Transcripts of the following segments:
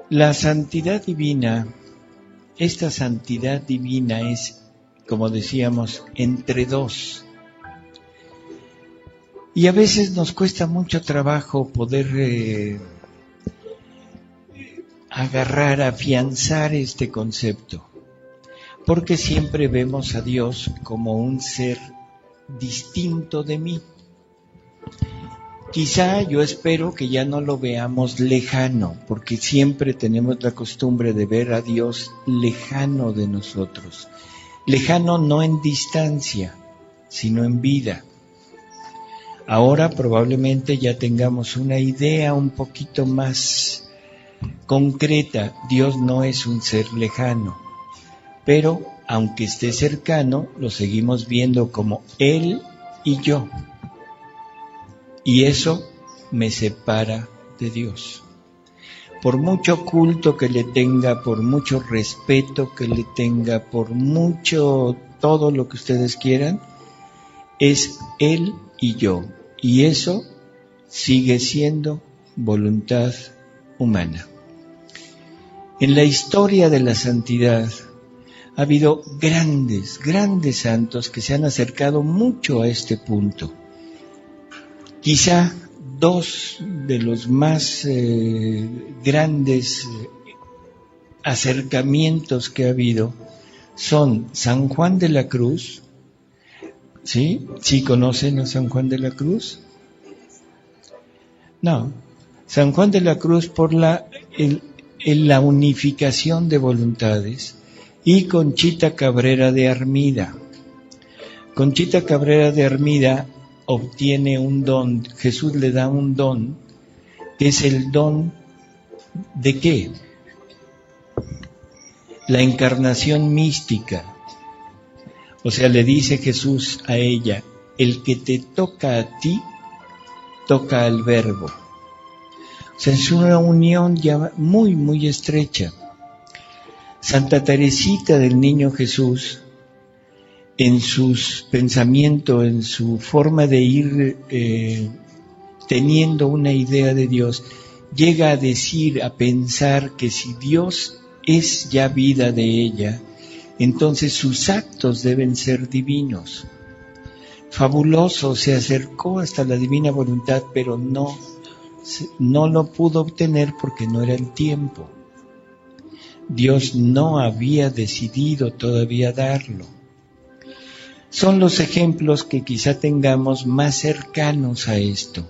La santidad divina, esta santidad divina es, como decíamos, entre dos. Y a veces nos cuesta mucho trabajo poder agarrar, afianzar este concepto, porque siempre vemos a Dios como un ser distinto de mí. Quizá yo espero que ya no lo veamos lejano, porque siempre tenemos la costumbre de ver a Dios lejano de nosotros. Lejano no en distancia, sino en vida. Ahora probablemente ya tengamos una idea un poquito más concreta. Dios no es un ser lejano, pero aunque esté cercano, lo seguimos viendo como Él y yo. Y eso me separa de Dios. Por mucho culto que le tenga, por mucho respeto que le tenga, por mucho todo lo que ustedes quieran, es Él y yo. Y eso sigue siendo voluntad humana. En la historia de la santidad ha habido grandes santos que se han acercado mucho a este punto. Quizá dos de los más grandes acercamientos que ha habido son San Juan de la Cruz. ¿Sí? ¿Sí conocen a San Juan de la Cruz? No. San Juan de la Cruz por la unificación de voluntades, y Conchita Cabrera de Armida. Conchita Cabrera de Armida obtiene un don, Jesús le da un don, que es el don ¿de qué? La encarnación mística. O sea, le dice Jesús a ella, el que te toca a ti, toca al Verbo. O sea, es una unión ya muy estrecha. Santa Teresita del Niño Jesús, en sus pensamientos, en su forma de ir teniendo una idea de Dios, llega a decir, a pensar que si Dios es ya vida de ella, entonces sus actos deben ser divinos. Fabuloso, se acercó hasta la divina voluntad, pero no lo pudo obtener porque no era el tiempo. Dios no había decidido todavía darlo. Son los ejemplos que quizá tengamos más cercanos a esto.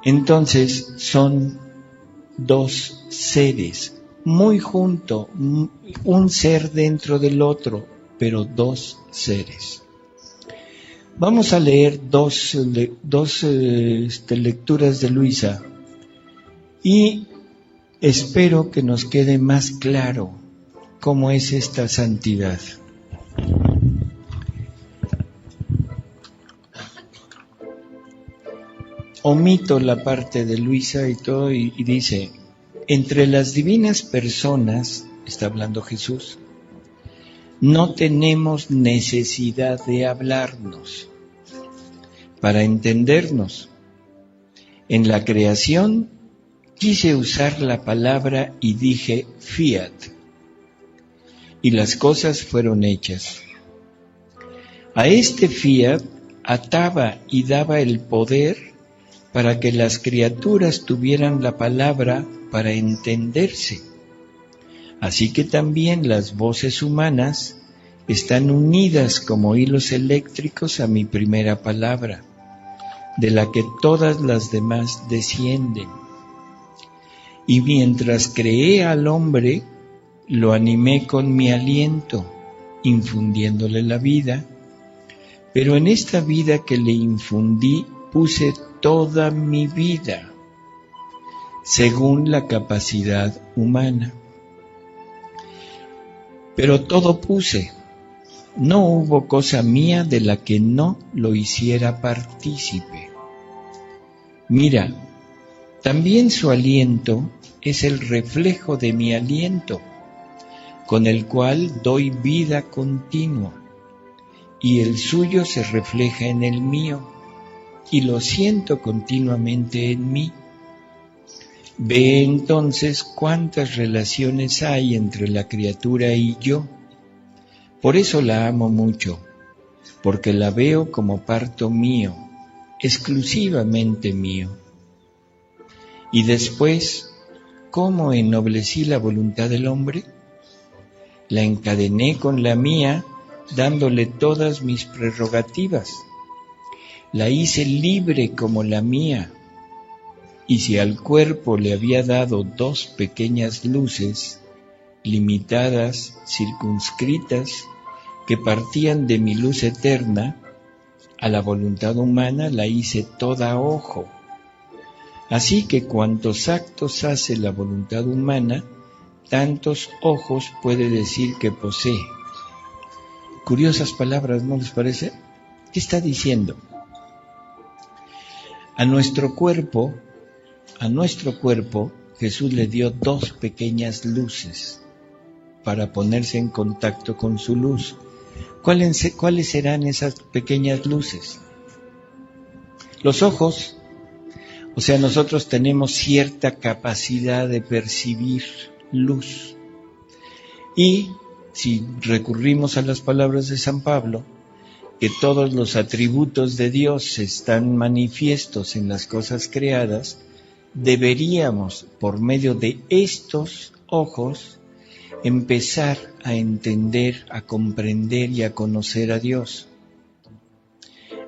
Entonces son dos seres, muy juntos, un ser dentro del otro, pero dos seres. Vamos a leer dos lecturas de Luisa y espero que nos quede más claro cómo es esta santidad. Omito la parte de Luisa y todo y dice, entre las divinas personas, está hablando Jesús, no tenemos necesidad de hablarnos para entendernos. En la creación quise usar la palabra y dije fiat, y las cosas fueron hechas. A este fiat ataba y daba el poder para que las criaturas tuvieran la palabra para entenderse. Así que también las voces humanas están unidas como hilos eléctricos a mi primera palabra, de la que todas las demás descienden. Y mientras creé al hombre, lo animé con mi aliento, infundiéndole la vida, pero en esta vida que le infundí puse toda mi vida, según la capacidad humana. Pero todo puse, no hubo cosa mía de la que no lo hiciera partícipe. Mira, también su aliento es el reflejo de mi aliento, con el cual doy vida continua, y el suyo se refleja en el mío, y lo siento continuamente en mí. Ve entonces cuántas relaciones hay entre la criatura y yo. Por eso la amo mucho, porque la veo como parto mío, exclusivamente mío. Y después, ¿cómo ennoblecí la voluntad del hombre? La encadené con la mía, dándole todas mis prerrogativas. La hice libre como la mía. Y si al cuerpo le había dado 2 pequeñas luces, limitadas, circunscritas, que partían de mi luz eterna, a la voluntad humana la hice toda ojo. Así que cuantos actos hace la voluntad humana, tantos ojos puede decir que posee. Curiosas palabras, ¿no les parece? ¿Qué está diciendo? A nuestro cuerpo, Jesús le dio 2 pequeñas luces para ponerse en contacto con su luz. ¿Cuáles serán esas pequeñas luces? Los ojos. O sea, nosotros tenemos cierta capacidad de percibir luz. Y si recurrimos a las palabras de San Pablo, que todos los atributos de Dios están manifiestos en las cosas creadas, deberíamos, por medio de estos ojos, empezar a entender, a comprender y a conocer a Dios.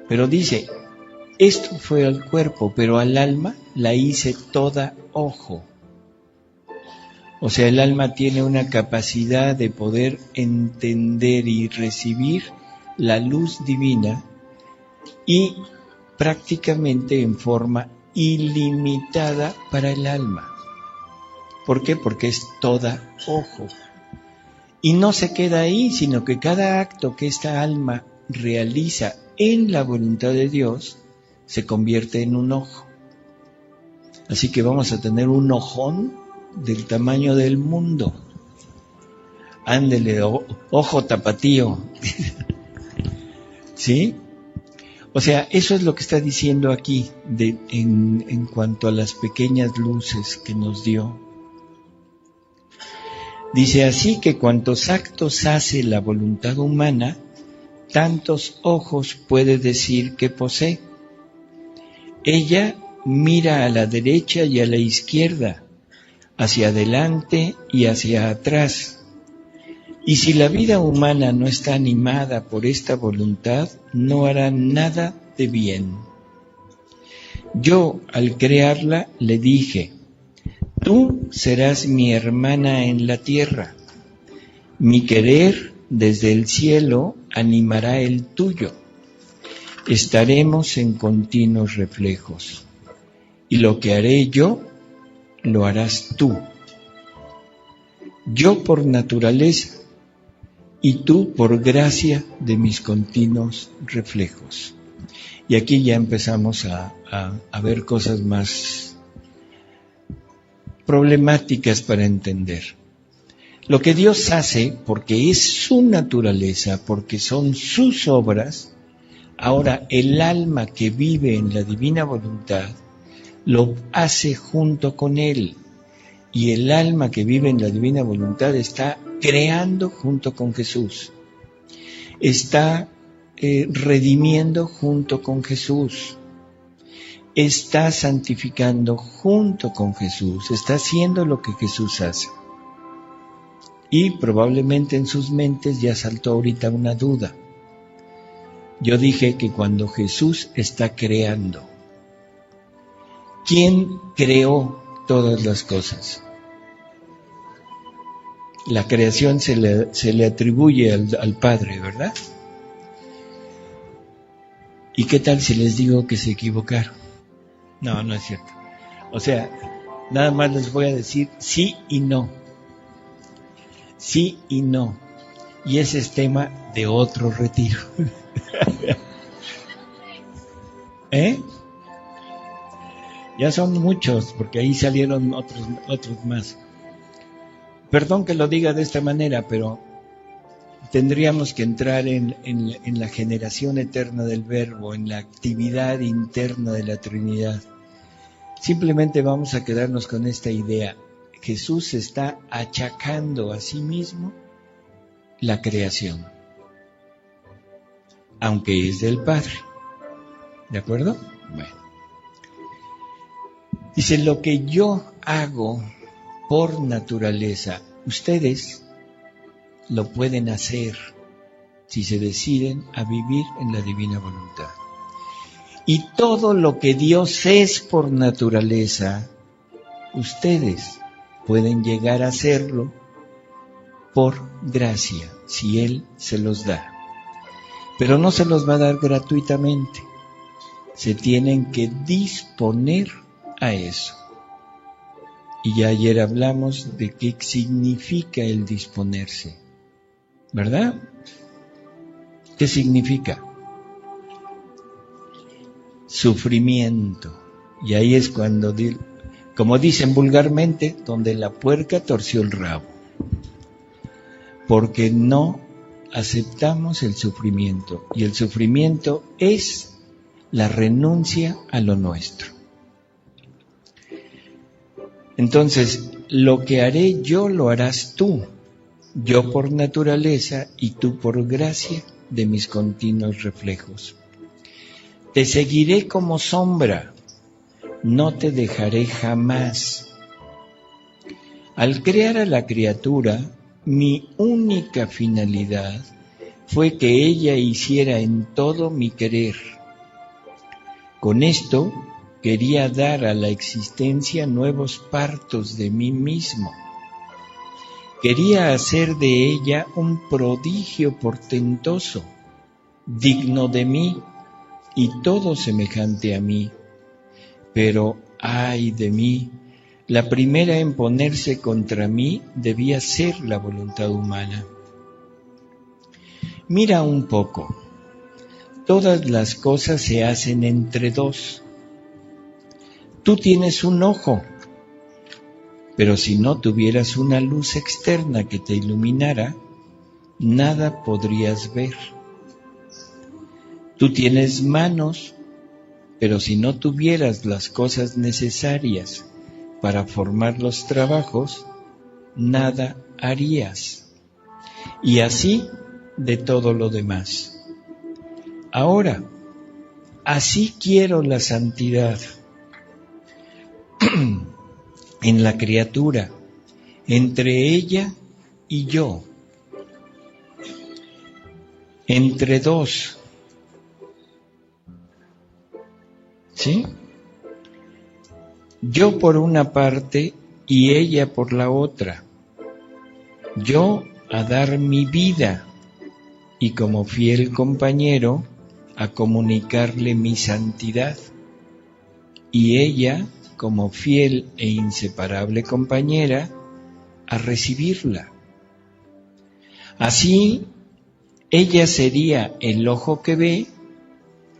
Pero dice, esto fue al cuerpo, pero al alma la hice toda ojo. O sea, el alma tiene una capacidad de poder entender y recibir la luz divina y prácticamente en forma ilimitada para el alma. ¿Por qué? Porque es toda ojo. Y no se queda ahí, sino que cada acto que esta alma realiza en la voluntad de Dios se convierte en un ojo. Así que vamos a tener un ojón del tamaño del mundo. Ándele, ojo tapatío. ¿Sí? O sea, eso es lo que está diciendo aquí en cuanto a las pequeñas luces que nos dio. Dice, así que cuantos actos hace la voluntad humana, tantos ojos puede decir que posee. Ella mira a la derecha y a la izquierda, hacia adelante y hacia atrás. Y si la vida humana no está animada por esta voluntad, no hará nada de bien. Yo, al crearla, le dije, tú serás mi hermana en la tierra. Mi querer desde el cielo animará el tuyo. Estaremos en continuos reflejos. Y lo que haré yo, lo harás tú. Yo por naturaleza, y tú por gracia de mis continuos reflejos. Y aquí ya empezamos a ver cosas más problemáticas para entender. Lo que Dios hace, porque es su naturaleza, porque son sus obras, ahora el alma que vive en la divina voluntad lo hace junto con Él. Y el alma que vive en la divina voluntad está creando junto con Jesús. Está redimiendo junto con Jesús. Está santificando junto con Jesús. Está haciendo lo que Jesús hace. Y probablemente en sus mentes ya saltó ahorita una duda. Yo dije que cuando Jesús está creando, ¿quién creó todas las cosas? La creación se le atribuye al Padre, ¿verdad? ¿Y qué tal si les digo que se equivocaron? No, no es cierto. O sea, nada más les voy a decir sí y no. Sí y no. Y ese es tema de otro retiro. Ya son muchos, porque ahí salieron otros más. Perdón que lo diga de esta manera, pero tendríamos que entrar en la generación eterna del Verbo, en la actividad interna de la Trinidad. Simplemente vamos a quedarnos con esta idea. Jesús se está achacando a sí mismo la creación, aunque es del Padre. ¿De acuerdo? Bueno. Dice, lo que yo hago por naturaleza, ustedes lo pueden hacer si se deciden a vivir en la divina voluntad. Y todo lo que Dios es por naturaleza, ustedes pueden llegar a hacerlo por gracia, si Él se los da. Pero no se los va a dar gratuitamente. Se tienen que disponer a eso. Y ya ayer hablamos de qué significa el disponerse, ¿verdad? ¿Qué significa? Sufrimiento. Y ahí es cuando, como dicen vulgarmente, donde la puerca torció el rabo. Porque no aceptamos el sufrimiento. Y el sufrimiento es la renuncia a lo nuestro. Entonces, lo que haré yo lo harás tú, yo por naturaleza y tú por gracia de mis continuos reflejos. Te seguiré como sombra, no te dejaré jamás. Al crear a la criatura, mi única finalidad fue que ella hiciera en todo mi querer. Con esto quería dar a la existencia nuevos partos de mí mismo. Quería hacer de ella un prodigio portentoso, digno de mí y todo semejante a mí. Pero, ay de mí, la primera en ponerse contra mí debía ser la voluntad humana. Mira un poco, todas las cosas se hacen entre dos. Tú tienes un ojo, pero si no tuvieras una luz externa que te iluminara, nada podrías ver. Tú tienes manos, pero si no tuvieras las cosas necesarias para formar los trabajos, nada harías. Y así de todo lo demás. Ahora, así quiero la santidad en la criatura, entre ella y yo, entre dos, ¿sí? Yo por una parte y ella por la otra. Yo a dar mi vida y como fiel compañero a comunicarle mi santidad, y ella como fiel e inseparable compañera a recibirla. Así, ella sería el ojo que ve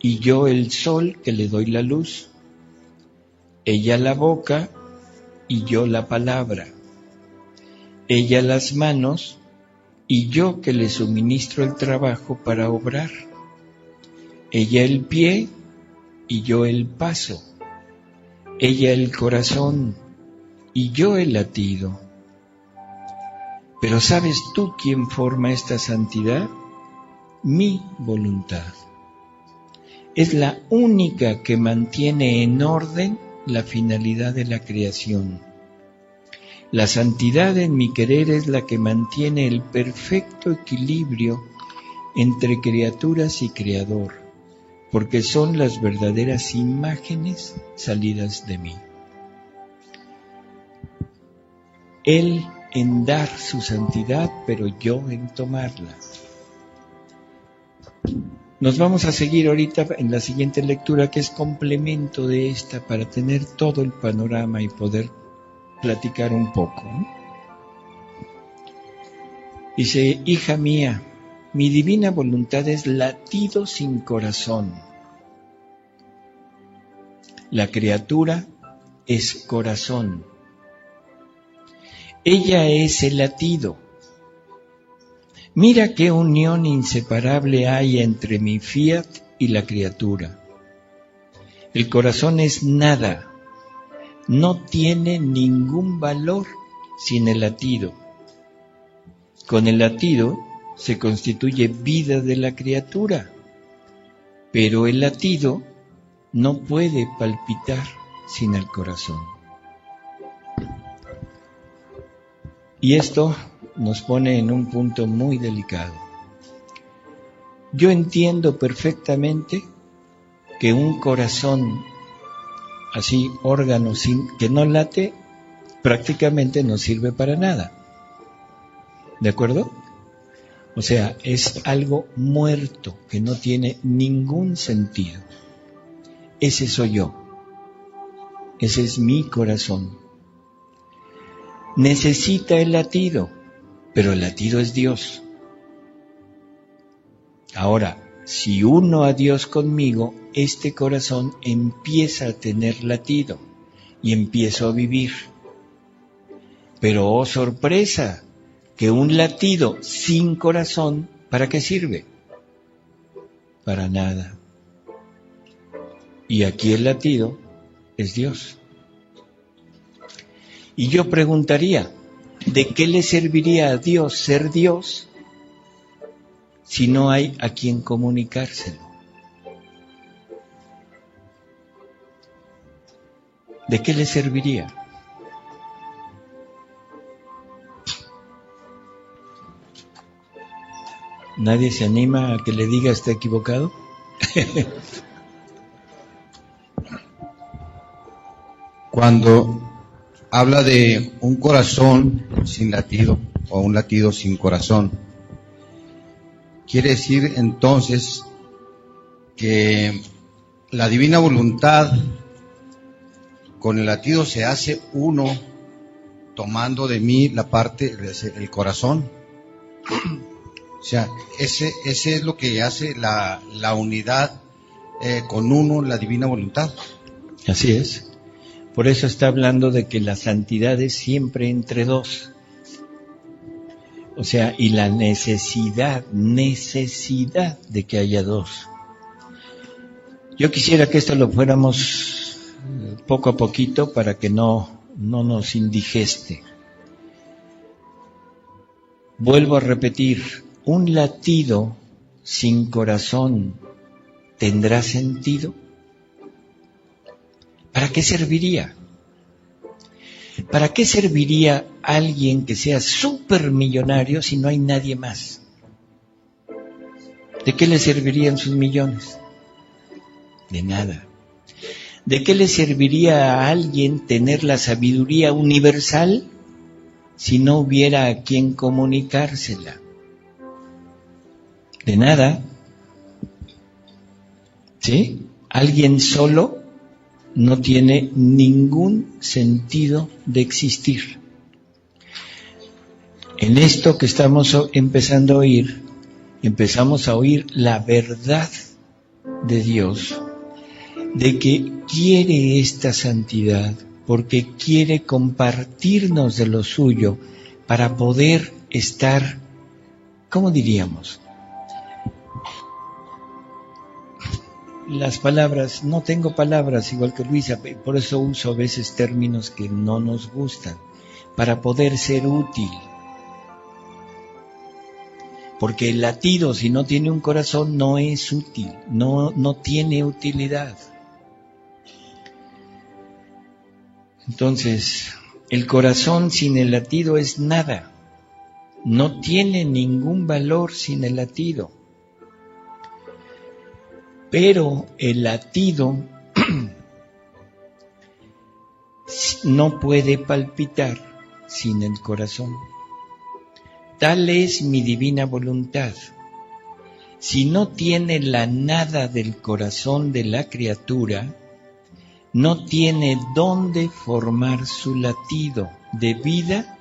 y yo el sol que le doy la luz. Ella la boca y yo la palabra. Ella las manos y yo que le suministro el trabajo para obrar. Ella el pie y yo el paso. Ella el corazón y yo el latido. Pero ¿sabes tú quién forma esta santidad? Mi voluntad. Es la única que mantiene en orden la finalidad de la creación. La santidad en mi querer es la que mantiene el perfecto equilibrio entre criaturas y creador, porque son las verdaderas imágenes salidas de mí. Él en dar su santidad, pero yo en tomarla. Nos vamos a seguir ahorita en la siguiente lectura, que es complemento de esta, para tener todo el panorama y poder platicar un poco. Dice, hija mía, mi divina voluntad es latido sin corazón. La criatura es corazón. Ella es el latido. Mira qué unión inseparable hay entre mi fiat y la criatura. El corazón es nada, no tiene ningún valor sin el latido. Con el latido se constituye vida de la criatura, pero el latido no puede palpitar sin el corazón. Y esto nos pone en un punto muy delicado. Yo entiendo perfectamente que un corazón, así órgano que no late, prácticamente no sirve para nada. ¿De acuerdo? O sea, es algo muerto que no tiene ningún sentido. Ese soy yo. Ese es mi corazón. Necesita el latido, pero el latido es Dios. Ahora, si uno a Dios conmigo, este corazón empieza a tener latido y empiezo a vivir. Pero, oh sorpresa, que un latido sin corazón, ¿para qué sirve? Para nada. Y aquí el latido es Dios. Y yo preguntaría, ¿de qué le serviría a Dios ser Dios si no hay a quien comunicárselo? ¿De qué le serviría? ¿Nadie se anima a que le diga está equivocado? Cuando habla de un corazón sin latido o un latido sin corazón, quiere decir entonces que la divina voluntad con el latido se hace uno, tomando de mí la parte, el corazón. O sea, ese es lo que hace la unidad con uno, la divina voluntad. Así es. Por eso está hablando de que la santidad es siempre entre dos. O sea, y la necesidad de que haya dos. Yo quisiera que esto lo fuéramos poco a poquito para que no nos indigeste. Vuelvo a repetir, ¿un latido sin corazón tendrá sentido? ¿Para qué serviría? ¿Para qué serviría alguien que sea supermillonario si no hay nadie más? ¿De qué le servirían sus millones? De nada. ¿De qué le serviría a alguien tener la sabiduría universal si no hubiera a quien comunicársela? De nada. ¿Sí? Alguien solo no tiene ningún sentido de existir. En esto que estamos empezando a oír, empezamos a oír la verdad de Dios, de que quiere esta santidad, porque quiere compartirnos de lo suyo para poder estar, ¿cómo diríamos? Las palabras, no tengo palabras igual que Luisa, por eso uso a veces términos que no nos gustan, para poder ser útil. Porque el latido, si no tiene un corazón, no es útil, no tiene utilidad. Entonces, el corazón sin el latido es nada, no tiene ningún valor sin el latido. Pero el latido no puede palpitar sin el corazón. Tal es mi divina voluntad. Si no tiene la nada del corazón de la criatura, no tiene dónde formar su latido de vida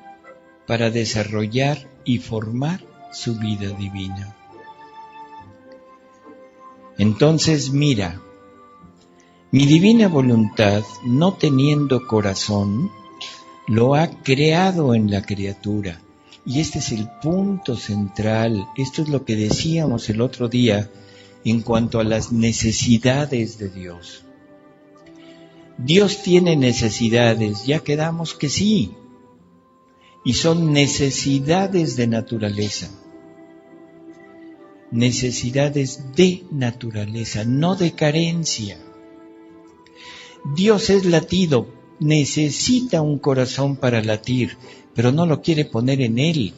para desarrollar y formar su vida divina. Entonces mira, mi divina voluntad, no teniendo corazón, lo ha creado en la criatura. Y este es el punto central, esto es lo que decíamos el otro día en cuanto a las necesidades de Dios. Dios tiene necesidades, ya quedamos que sí, y son necesidades de naturaleza. Necesidades de naturaleza, no de carencia. Dios es latido, necesita un corazón para latir, pero no lo quiere poner en Él,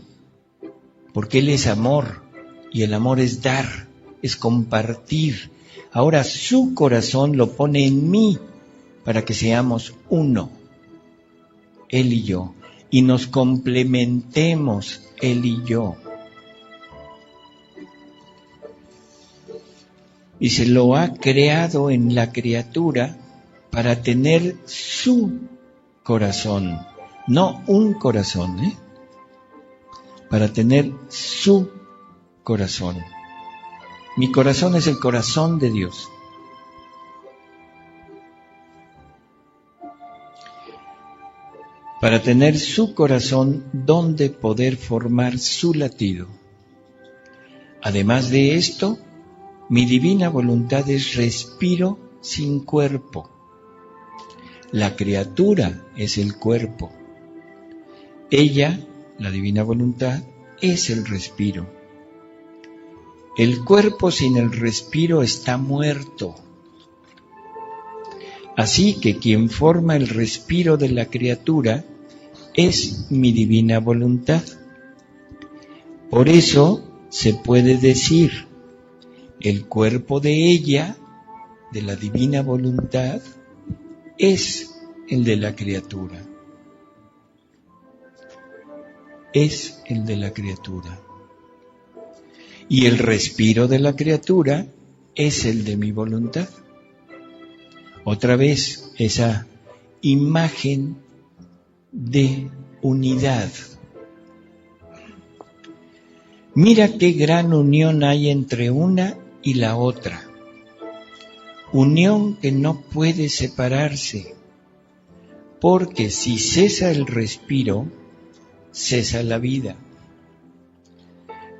porque Él es amor, y el amor es dar, es compartir. Ahora su corazón lo pone en mí, para que seamos uno, Él y yo, y nos complementemos Él y yo. Y se lo ha creado en la criatura para tener su corazón, no un corazón, para tener su corazón. Mi corazón es el corazón de Dios. Para tener su corazón donde poder formar su latido. Además de esto, mi divina voluntad es respiro sin cuerpo. La criatura es el cuerpo. Ella, la divina voluntad, es el respiro. El cuerpo sin el respiro está muerto. Así que quien forma el respiro de la criatura es mi divina voluntad. Por eso se puede decir, el cuerpo de ella, de la divina voluntad, es el de la criatura. Es el de la criatura. Y el respiro de la criatura es el de mi voluntad. Otra vez, esa imagen de unidad. Mira qué gran unión hay entre una y la otra. Unión que no puede separarse, porque si cesa el respiro, cesa la vida.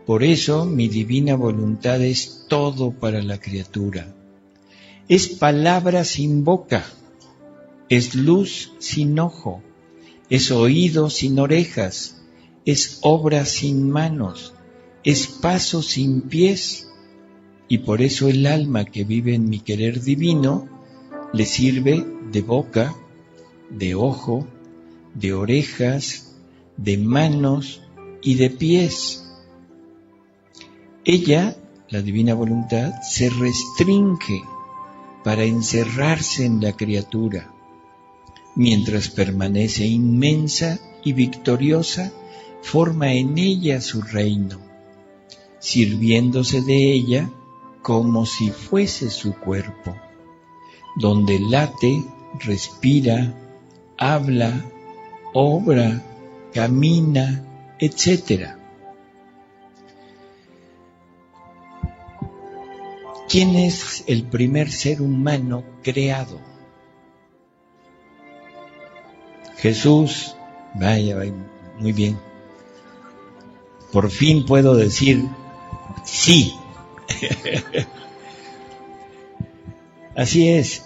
Por eso mi divina voluntad es todo para la criatura. Es palabra sin boca, es luz sin ojo, es oído sin orejas, es obra sin manos, es paso sin pies, y por eso el alma que vive en mi querer divino le sirve de boca, de ojo, de orejas, de manos y de pies. Ella, la divina voluntad, se restringe para encerrarse en la criatura, mientras permanece inmensa y victoriosa, forma en ella su reino, sirviéndose de ella como si fuese su cuerpo, donde late, respira, habla, obra, camina, etc. ¿Quién es el primer ser humano creado? Jesús. Vaya, muy bien. Por fin puedo decir sí. Así es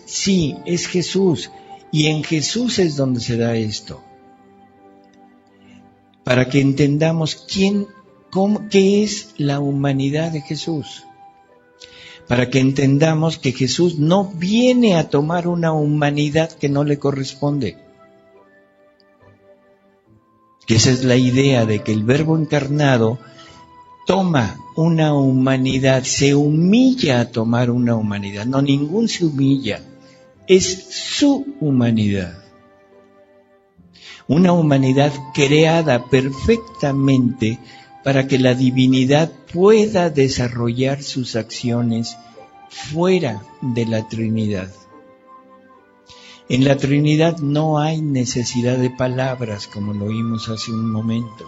sí, es Jesús. Y en Jesús es donde se da esto. Para que entendamos qué es la humanidad de Jesús. Para que entendamos que Jesús no viene a tomar una humanidad que no le corresponde. Que esa es la idea de que el Verbo encarnado toma una humanidad, se humilla a tomar una humanidad. No, ningún se humilla, es su humanidad. Una humanidad creada perfectamente para que la divinidad pueda desarrollar sus acciones fuera de la Trinidad. En la Trinidad no hay necesidad de palabras, como lo oímos hace un momento.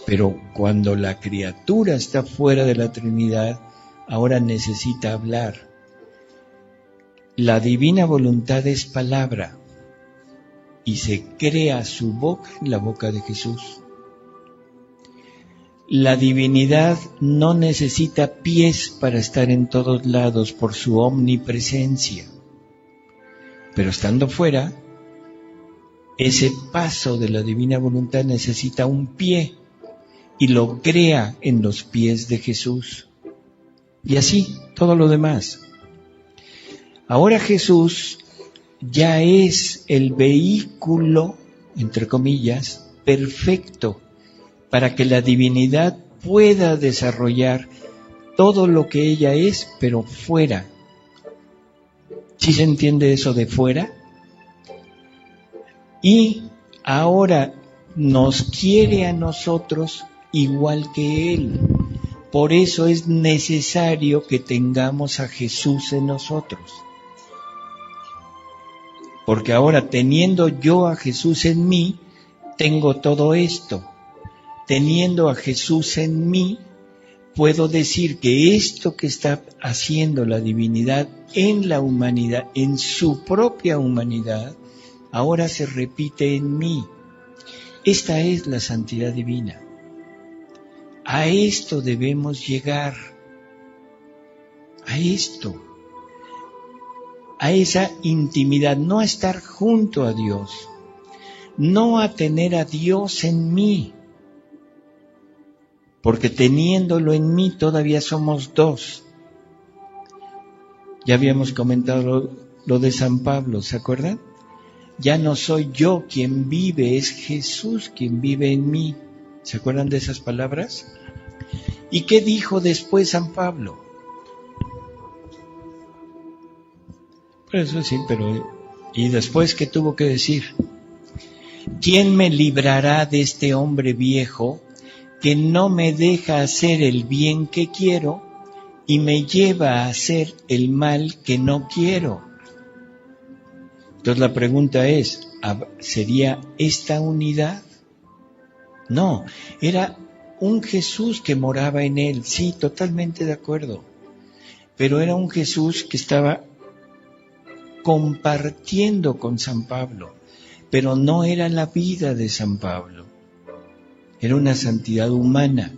Pero cuando la criatura está fuera de la Trinidad, ahora necesita hablar. La divina voluntad es palabra y se crea su boca en la boca de Jesús. La divinidad no necesita pies para estar en todos lados por su omnipresencia. Pero estando fuera, ese paso de la divina voluntad necesita un pie y lo crea en los pies de Jesús. Y así, todo lo demás. Ahora Jesús ya es el vehículo, entre comillas, perfecto para que la divinidad pueda desarrollar todo lo que ella es, pero fuera. ¿Sí se entiende eso de fuera? Y ahora nos quiere a nosotros igual que Él. Por eso es necesario que tengamos a Jesús en nosotros. Porque ahora, teniendo yo a Jesús en mí, tengo todo esto. Teniendo a Jesús en mí, puedo decir que esto que está haciendo la divinidad en la humanidad, en su propia humanidad, ahora se repite en mí. Esta es la santidad divina. A esto debemos llegar, a esto, a esa intimidad, no a estar junto a Dios, no a tener a Dios en mí, porque teniéndolo en mí todavía somos dos. Ya habíamos comentado lo de San Pablo, ¿se acuerdan? Ya no soy yo quien vive, es Jesús quien vive en mí. ¿Se acuerdan de esas palabras? ¿Y qué dijo después San Pablo? Pues eso sí, pero ¿y después qué tuvo que decir? ¿Quién me librará de este hombre viejo que no me deja hacer el bien que quiero y me lleva a hacer el mal que no quiero? Entonces la pregunta es, ¿sería esta unidad? No, era un Jesús que moraba en él, sí, totalmente de acuerdo, pero era un Jesús que estaba compartiendo con San Pablo, pero no era la vida de San Pablo, era una santidad humana,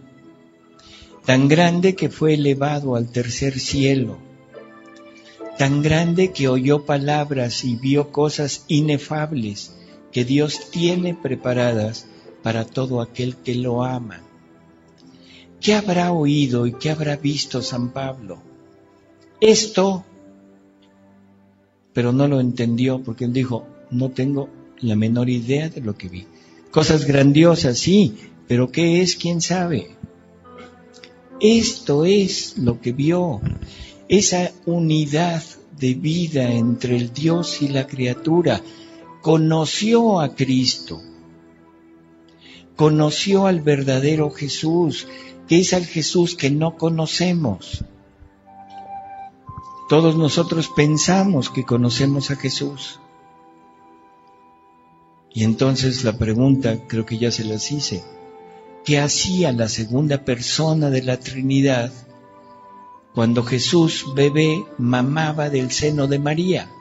tan grande que fue elevado al tercer cielo, tan grande que oyó palabras y vio cosas inefables que Dios tiene preparadas para todo aquel que lo ama. ¿Qué habrá oído y qué habrá visto San Pablo? Esto, pero no lo entendió porque él dijo, no tengo la menor idea de lo que vi. Cosas grandiosas, sí, pero ¿qué es? ¿Quién sabe? Esto es lo que vio, esa unidad de vida entre el Dios y la criatura. Conoció a Cristo, conoció al verdadero Jesús, que es el Jesús que no conocemos. Todos nosotros pensamos que conocemos a Jesús. Y entonces la pregunta, creo que ya se las hice, ¿qué hacía la segunda persona de la Trinidad cuando Jesús, bebé, mamaba del seno de María?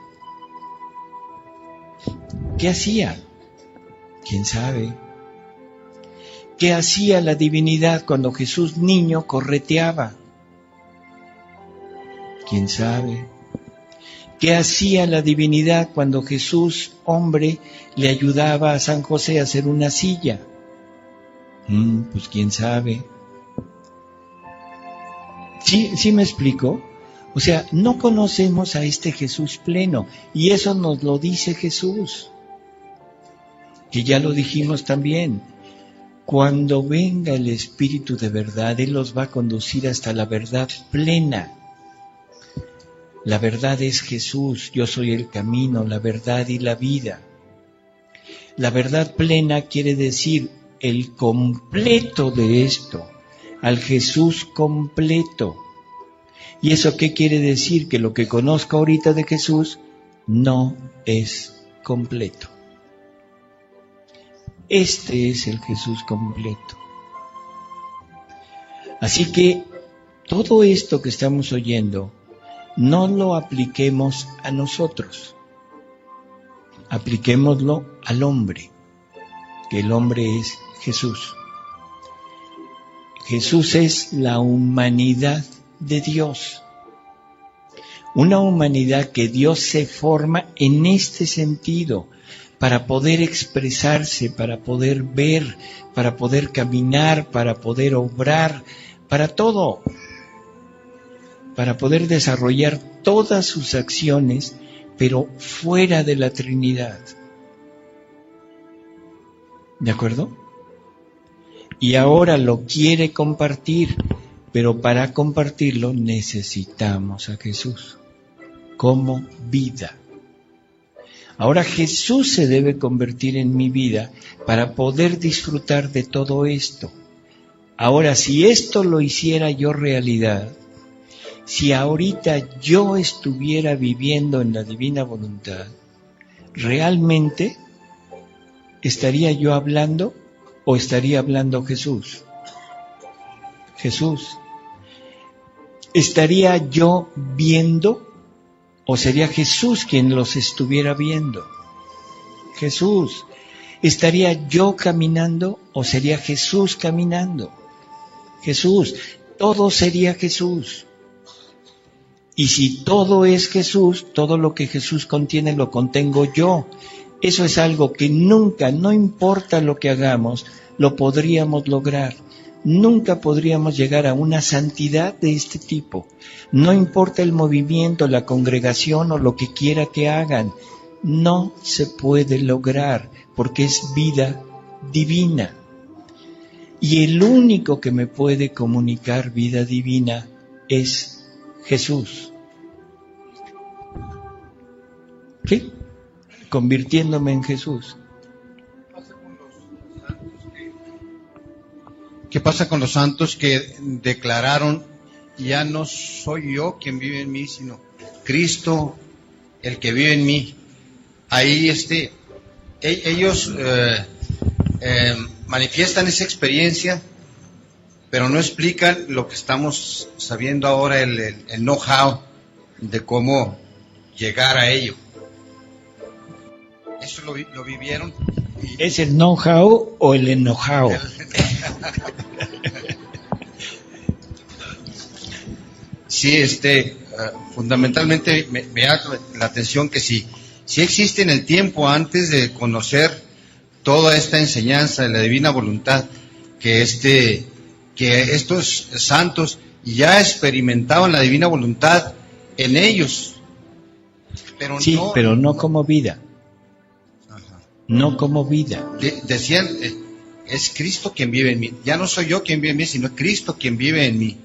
¿Qué hacía? ¿Quién sabe? ¿Qué hacía la divinidad cuando Jesús niño correteaba? ¿Quién sabe? ¿Qué hacía la divinidad cuando Jesús, hombre, le ayudaba a San José a hacer una silla? Pues quién sabe. ¿Sí me explico? O sea, no conocemos a este Jesús pleno, y eso nos lo dice Jesús, que ya lo dijimos también. Cuando venga el Espíritu de verdad, Él los va a conducir hasta la verdad plena. La verdad es Jesús, yo soy el camino, la verdad y la vida. La verdad plena quiere decir el completo de esto, al Jesús completo. ¿Y eso qué quiere decir? Que lo que conozco ahorita de Jesús no es completo. Este es el Jesús completo. Así que todo esto que estamos oyendo, no lo apliquemos a nosotros. Apliquémoslo al hombre, que el hombre es Jesús. Jesús es la humanidad de Dios. Una humanidad que Dios se forma en este sentido, para poder expresarse, para poder ver, para poder caminar, para poder obrar, para todo, para poder desarrollar todas sus acciones, pero fuera de la Trinidad. ¿De acuerdo? Y ahora lo quiere compartir, pero para compartirlo necesitamos a Jesús como vida. Ahora Jesús se debe convertir en mi vida para poder disfrutar de todo esto. Ahora, si esto lo hiciera yo realidad, si ahorita yo estuviera viviendo en la divina voluntad, ¿realmente estaría yo hablando o estaría hablando Jesús? Jesús. ¿Estaría yo viendo o sería Jesús quien los estuviera viendo? Jesús. ¿Estaría yo caminando o sería Jesús caminando? Jesús. Todo sería Jesús. Y si todo es Jesús, todo lo que Jesús contiene lo contengo yo. Eso es algo que nunca, no importa lo que hagamos, lo podríamos lograr. Nunca podríamos llegar a una santidad de este tipo. No importa el movimiento, la congregación o lo que quiera que hagan. No se puede lograr porque es vida divina. Y el único que me puede comunicar vida divina es Jesús. ¿Sí? Convirtiéndome en Jesús. ¿Qué pasa con los santos que declararon, ya no soy yo quien vive en mí, sino Cristo el que vive en mí? Ahí ellos manifiestan esa experiencia, pero no explican lo que estamos sabiendo ahora, el know-how de cómo llegar a ello. Eso lo vivieron. ¿Es el know-how o el enojao? Sí, fundamentalmente me da la atención que sí existe en el tiempo antes de conocer toda esta enseñanza de la divina voluntad, que estos santos ya experimentaban la divina voluntad en ellos, pero sí, no, pero no como vida. No como vida. Decían, es Cristo quien vive en mí. Ya no soy yo quien vive en mí, sino Cristo quien vive en mí.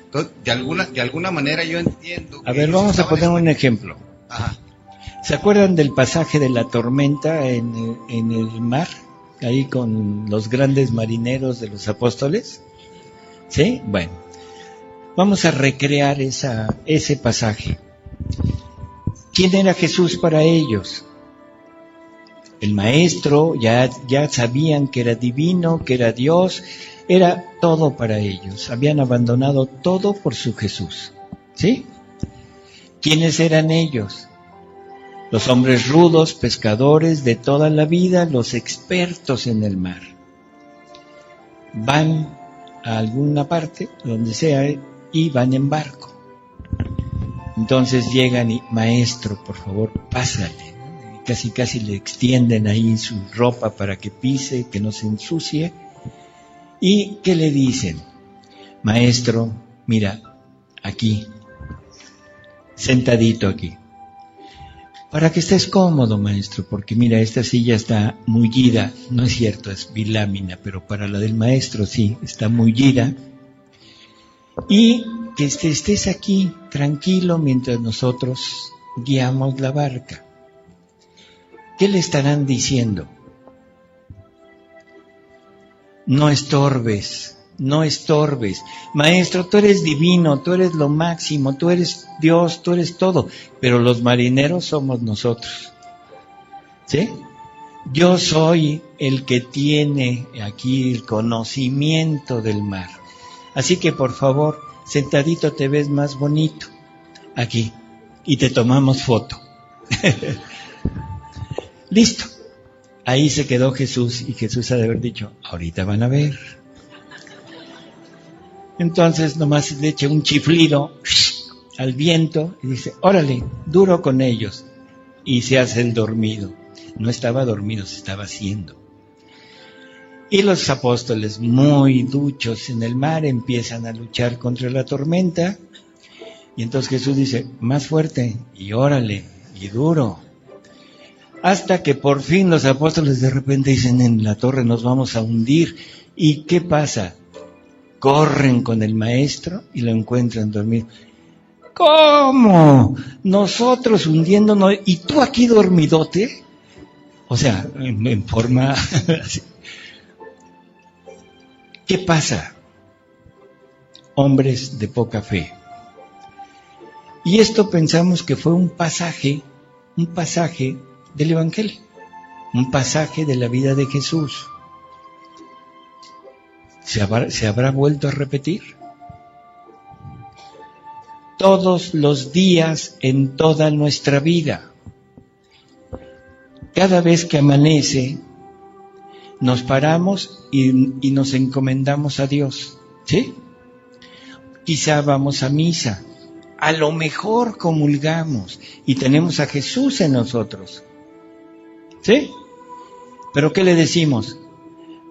Entonces, de alguna manera yo entiendo. A ver, vamos a poner un ejemplo. Ajá. ¿Se acuerdan del pasaje de la tormenta en el mar? Ahí con los grandes marineros de los apóstoles. ¿Sí? Bueno, vamos a recrear ese pasaje. ¿Quién era Jesús para ellos? El maestro, ya sabían que era divino, que era Dios, era todo para ellos. Habían abandonado todo por su Jesús. ¿Sí? ¿Quiénes eran ellos? Los hombres rudos, pescadores de toda la vida, los expertos en el mar. Van a alguna parte, donde sea, y van en barco. Entonces llegan y, maestro, por favor, pásale. Casi le extienden ahí su ropa para que pise, que no se ensucie. ¿Y qué le dicen? Maestro, mira, aquí, sentadito aquí. Para que estés cómodo, maestro, porque mira, esta silla está mullida. No es cierto, es bilámina, pero para la del maestro sí, está mullida. Y que estés aquí, tranquilo, mientras nosotros guiamos la barca. ¿Qué le estarán diciendo? No estorbes, no estorbes. Maestro, tú eres divino, tú eres lo máximo, tú eres Dios, tú eres todo. Pero los marineros somos nosotros. ¿Sí? Yo soy el que tiene aquí el conocimiento del mar. Así que por favor, sentadito te ves más bonito. Aquí. Y te tomamos foto. Listo. Ahí se quedó Jesús y Jesús ha de haber dicho, ahorita van a ver. Entonces nomás le eché un chiflido al viento y dice, órale, duro con ellos. Y se hace el dormido. No estaba dormido, se estaba haciendo. Y los apóstoles, muy duchos en el mar, empiezan a luchar contra la tormenta. Y entonces Jesús dice, más fuerte, y órale, y duro. Hasta que por fin los apóstoles de repente dicen, en la torre nos vamos a hundir. ¿Y qué pasa? Corren con el maestro y lo encuentran dormido. ¿Cómo? Nosotros hundiéndonos y tú aquí dormidote. O sea, en forma así. ¿Qué pasa? Hombres de poca fe. Y esto pensamos que fue un pasaje del Evangelio, un pasaje de la vida de Jesús. ¿Se habrá vuelto a repetir? Todos los días en toda nuestra vida. Cada vez que amanece, nos paramos y nos encomendamos a Dios, ¿sí? Quizá vamos a misa, a lo mejor comulgamos y tenemos a Jesús en nosotros, ¿sí? Pero ¿qué le decimos?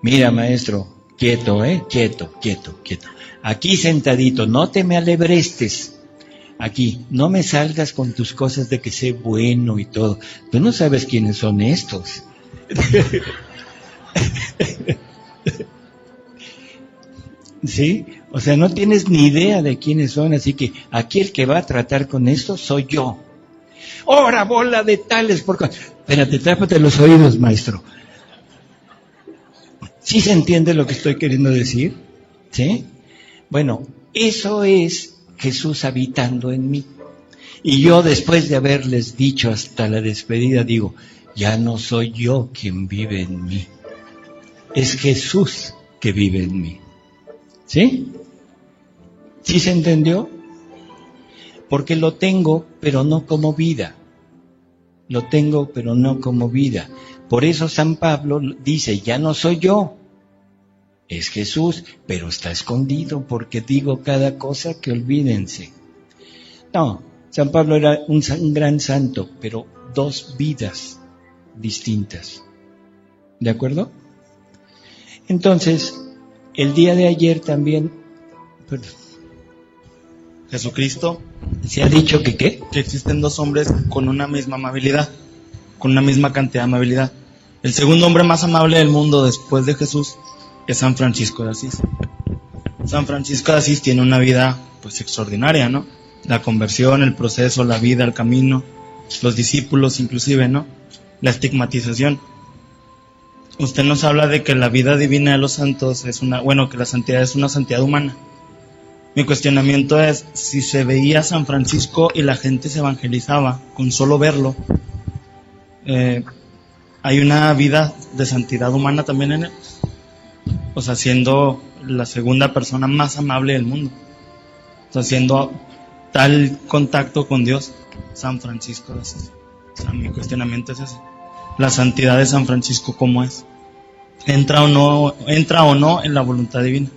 Mira, maestro, quieto, quieto. Aquí sentadito, no te me alebrestes. Aquí, no me salgas con tus cosas de que sé bueno y todo. Tú no sabes quiénes son estos. ¿Sí? O sea, no tienes ni idea de quiénes son, así que aquí el que va a tratar con esto soy yo. ¡Ora, bola de tales! Espérate, tápate los oídos, maestro. ¿Sí se entiende lo que estoy queriendo decir? ¿Sí? Bueno, eso es Jesús habitando en mí. Y yo, después de haberles dicho hasta la despedida, digo, ya no soy yo quien vive en mí. Es Jesús que vive en mí. ¿Sí? ¿Sí se entendió? Porque lo tengo, pero no como vida. Lo tengo, pero no como vida. Por eso San Pablo dice, ya no soy yo. Es Jesús, pero está escondido porque digo cada cosa que olvídense. No, San Pablo era un gran santo, pero dos vidas distintas. ¿De acuerdo? Entonces, el día de ayer también, Jesucristo, se ha dicho que ¿qué? Que existen dos hombres con una misma amabilidad, con una misma cantidad de amabilidad. El segundo hombre más amable del mundo después de Jesús es San Francisco de Asís. San Francisco de Asís tiene una vida pues extraordinaria, ¿no? La conversión, el proceso, la vida, el camino, los discípulos inclusive, ¿no? La estigmatización. Usted nos habla de que la vida divina de los santos es que la santidad es una santidad humana. Mi cuestionamiento es, si se veía a San Francisco y la gente se evangelizaba con solo verlo, ¿hay una vida de santidad humana también en él? O sea, siendo la segunda persona más amable del mundo. O sea, siendo tal contacto con Dios, San Francisco de Asís. O sea, mi cuestionamiento es ese. La santidad de San Francisco, ¿cómo es? ¿Entra o no en la voluntad divina?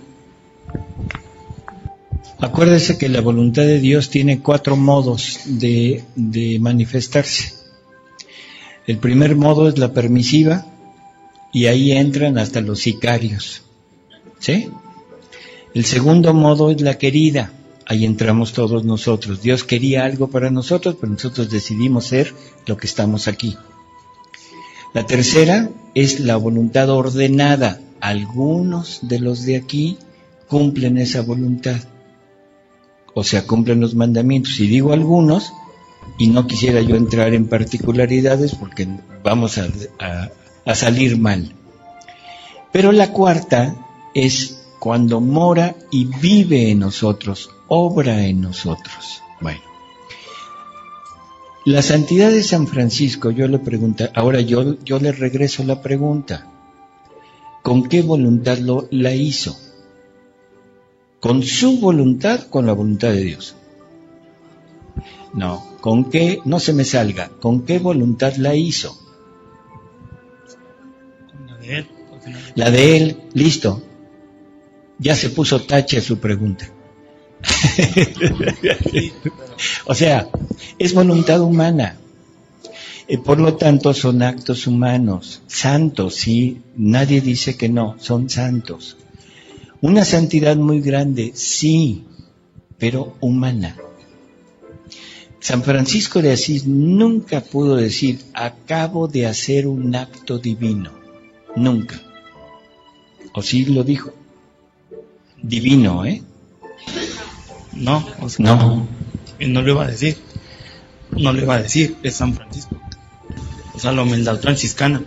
Acuérdese que la voluntad de Dios tiene 4 modos de manifestarse. El primer modo es la permisiva, y ahí entran hasta los sicarios, ¿sí? El segundo modo es la querida, ahí entramos todos nosotros. Dios quería algo para nosotros, pero nosotros decidimos ser lo que estamos aquí. La tercera es la voluntad ordenada. Algunos de los de aquí cumplen esa voluntad, o sea, cumplen los mandamientos. Y digo algunos, y no quisiera yo entrar en particularidades porque vamos a salir mal. Pero la cuarta es cuando mora y vive en nosotros, obra en nosotros. Bueno, la santidad de San Francisco, yo le pregunto, ahora yo le regreso la pregunta, ¿con qué voluntad la hizo? ¿Con su voluntad, con la voluntad de Dios? No, ¿con qué? No se me salga, ¿con qué voluntad la hizo? La de él, listo. Ya se puso tache a su pregunta. O sea, es voluntad humana. Por lo tanto, son actos humanos, santos, sí, nadie dice que no, son santos. Una santidad muy grande, sí, pero humana. San Francisco de Asís nunca pudo decir, acabo de hacer un acto divino, nunca. ¿O sí lo dijo? Divino, ¿eh? No, o sea, No. Y no lo iba a decir. No lo iba a decir, es San Francisco. O sea, la humildad franciscana.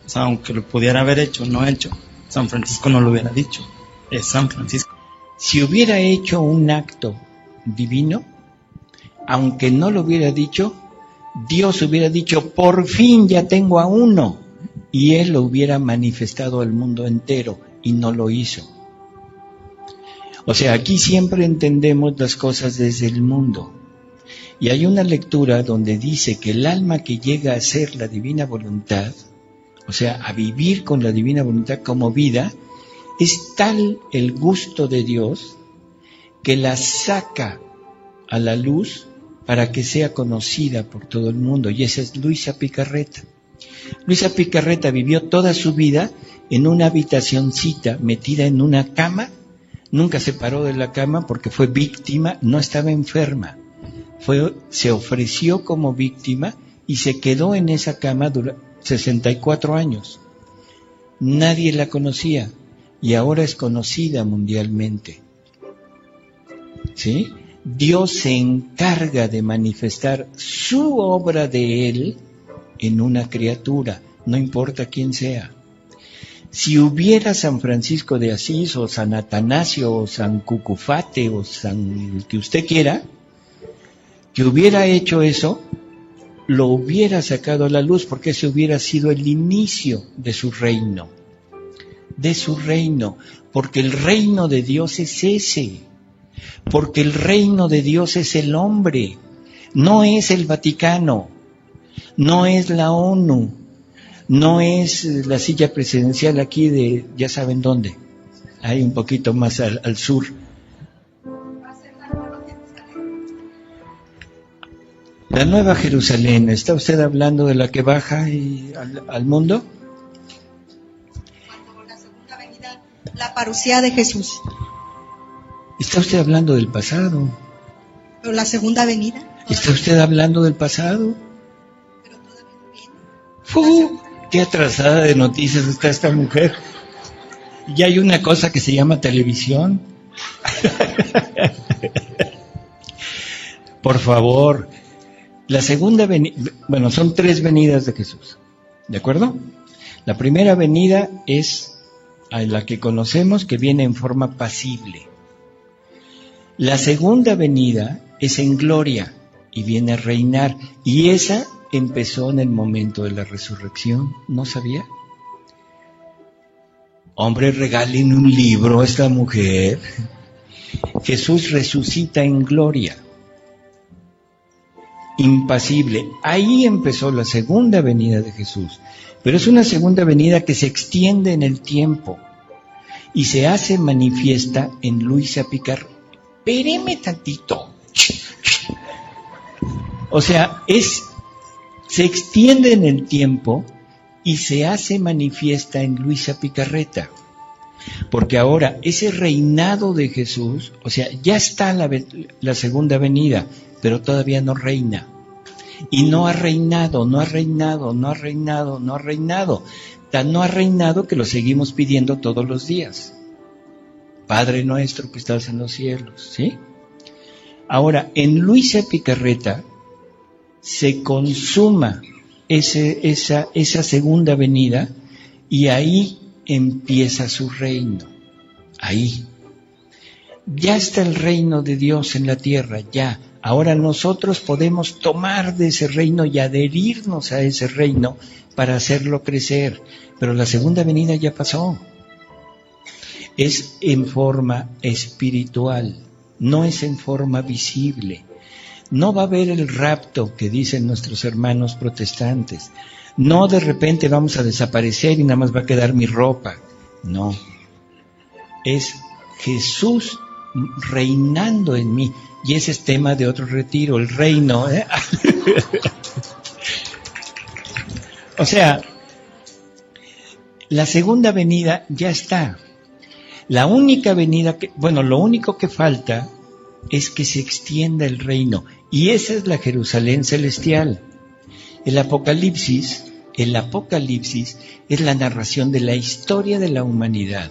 O sea, aunque lo pudiera haber hecho, no hecho, San Francisco no lo hubiera dicho. Es San Francisco. Si hubiera hecho un acto divino, aunque no lo hubiera dicho, Dios hubiera dicho, por fin ya tengo a uno, y Él lo hubiera manifestado al mundo entero, y no lo hizo. O sea, aquí siempre entendemos las cosas desde el mundo. Y hay una lectura donde dice que el alma que llega a ser la divina voluntad, o sea, a vivir con la divina voluntad como vida, es tal el gusto de Dios que la saca a la luz para que sea conocida por todo el mundo. Y esa es Luisa Picarreta. Luisa Picarreta vivió toda su vida en una habitacioncita metida en una cama. Nunca se paró de la cama porque fue víctima, no estaba enferma. Se ofreció como víctima y se quedó en esa cama durante 64 años. Nadie la conocía y ahora es conocida mundialmente. ¿Sí? Dios se encarga de manifestar su obra de Él en una criatura, no importa quién sea. Si hubiera San Francisco de Asís o San Atanasio o San Cucufate o San el que usted quiera, que hubiera hecho eso, lo hubiera sacado a la luz porque ese hubiera sido el inicio de su reino. De su reino, porque el reino de Dios es ese. Porque el reino de Dios es el hombre, no es el Vaticano, no es la ONU, no es la silla presidencial aquí de, ya saben dónde, hay un poquito más al sur. La Nueva Jerusalén, ¿está usted hablando de la que baja al mundo? Cuando la segunda venida, la parucía de Jesús. ¿Está usted hablando del pasado? Pero la segunda venida. ¿Está usted hablando del pasado? Pero todavía no viene. ¡Qué atrasada de noticias está esta mujer! Ya hay una cosa que se llama televisión. Por favor, la segunda venida, bueno, son 3 venidas de Jesús, ¿de acuerdo? La primera venida es a la que conocemos, que viene en forma pasible. La segunda venida es en gloria y viene a reinar, y esa empezó en el momento de la resurrección, ¿no sabía? Hombre, regalen un libro a esta mujer. Jesús resucita en gloria, impasible. Ahí empezó la segunda venida de Jesús, pero es una segunda venida que se extiende en el tiempo y se hace manifiesta en Luisa Picarreta. Espéreme tantito. O sea, se extiende en el tiempo y se hace manifiesta en Luisa Picarreta. Porque ahora ese reinado de Jesús, o sea, ya está la segunda venida, pero todavía no reina. Y no ha reinado, no ha reinado, no ha reinado, no ha reinado. Tan no ha reinado que lo seguimos pidiendo todos los días. Padre nuestro que estás en los cielos, ¿sí? Ahora, en Luisa Picarreta se consuma esa segunda venida y ahí empieza su reino. Ahí. Ya está el reino de Dios en la tierra, ya. Ahora nosotros podemos tomar de ese reino y adherirnos a ese reino para hacerlo crecer. Pero la segunda venida ya pasó. Es en forma espiritual, no es en forma visible. No va a haber el rapto que dicen nuestros hermanos protestantes. No de repente vamos a desaparecer y nada más va a quedar mi ropa. No. Es Jesús reinando en mí. Y ese es tema de otro retiro, el reino, ¿eh? O sea, la segunda venida ya está. La única venida lo único que falta es que se extienda el reino. Y esa es la Jerusalén celestial. El Apocalipsis es la narración de la historia de la humanidad.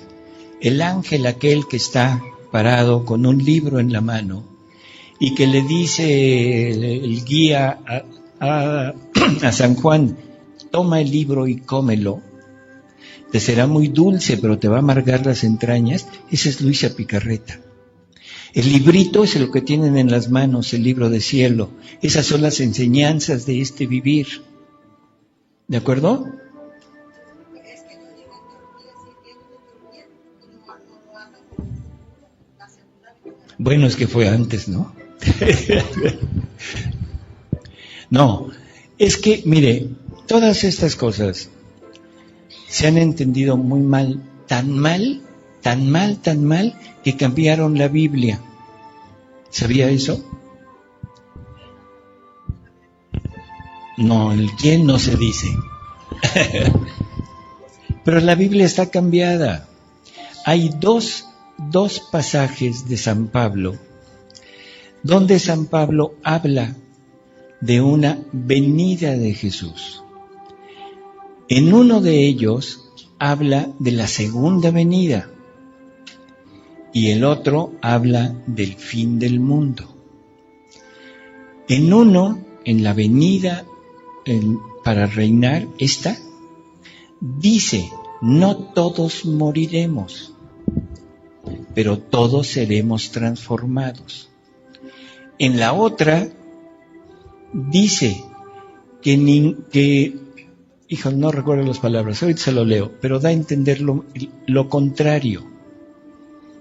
El ángel aquel que está parado con un libro en la mano y que le dice el guía a San Juan, toma el libro y cómelo, te será muy dulce pero te va a amargar las entrañas. Esa es Luisa Picarreta. El librito es lo que tienen en las manos, el libro de cielo. Esas son las enseñanzas de este vivir. ¿De acuerdo? Bueno, es que fue antes, ¿no? No, es que, mire, todas estas cosas se han entendido muy mal, tan mal, que cambiaron la Biblia. ¿Sabía eso? No, el quién no se dice. Pero la Biblia está cambiada. Hay dos pasajes de San Pablo donde San Pablo habla de una venida de Jesús. En uno de ellos habla de la segunda venida y el otro habla del fin del mundo. En uno, en la venida para reinar, dice, no todos moriremos, pero todos seremos transformados. En la otra dice que hijo, no recuerdo las palabras, ahorita se lo leo, pero da a entender lo contrario.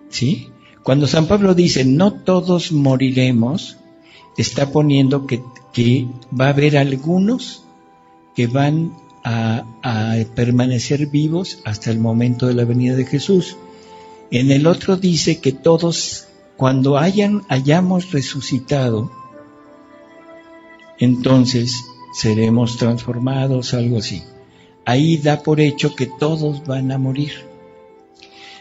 ¿Sí? Cuando San Pablo dice, no todos moriremos, está poniendo que va a haber algunos que van a permanecer vivos hasta el momento de la venida de Jesús. En el otro dice que todos, cuando hayamos resucitado, entonces seremos transformados, algo así. Ahí da por hecho que todos van a morir.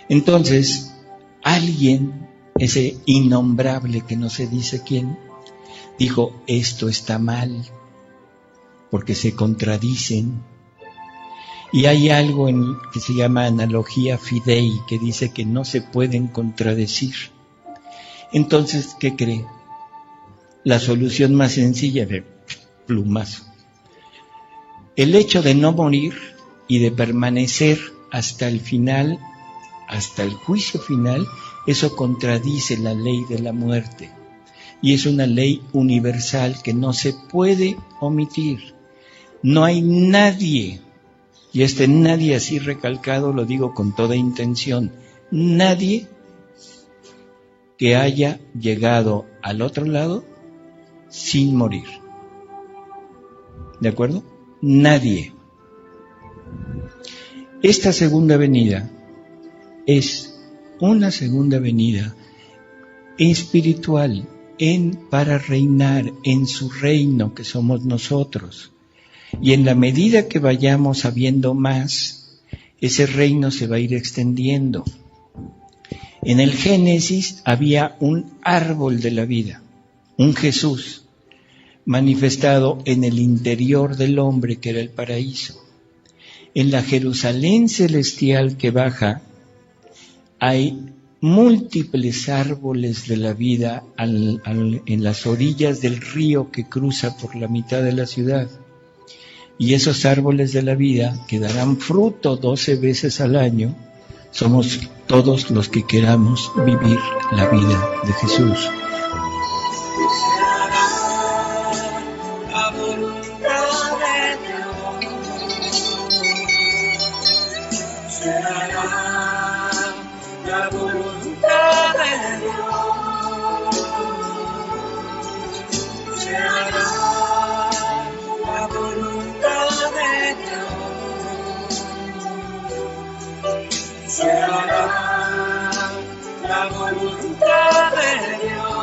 Entonces, alguien, ese innombrable que no se dice quién, dijo, esto está mal, porque se contradicen. Y hay algo que se llama analogía fidei, que dice que no se pueden contradecir. Entonces, ¿qué cree? La solución más sencilla de plumazo. El hecho de no morir y de permanecer hasta el final, hasta el juicio final, eso contradice la ley de la muerte. Y es una ley universal que no se puede omitir. No hay nadie, y nadie así recalcado, lo digo con toda intención, nadie que haya llegado al otro lado sin morir. ¿De acuerdo? Nadie. Esta segunda venida es una segunda venida espiritual para reinar en su reino que somos nosotros. Y en la medida que vayamos sabiendo más, ese reino se va a ir extendiendo. En el Génesis había un árbol de la vida, un Jesús, manifestado en el interior del hombre, que era el paraíso. En la Jerusalén celestial que baja, hay múltiples árboles de la vida en las orillas del río que cruza por la mitad de la ciudad. Y esos árboles de la vida que darán fruto 12 veces al año, somos todos los que queramos vivir la vida de Jesús. la voluntad de Dios.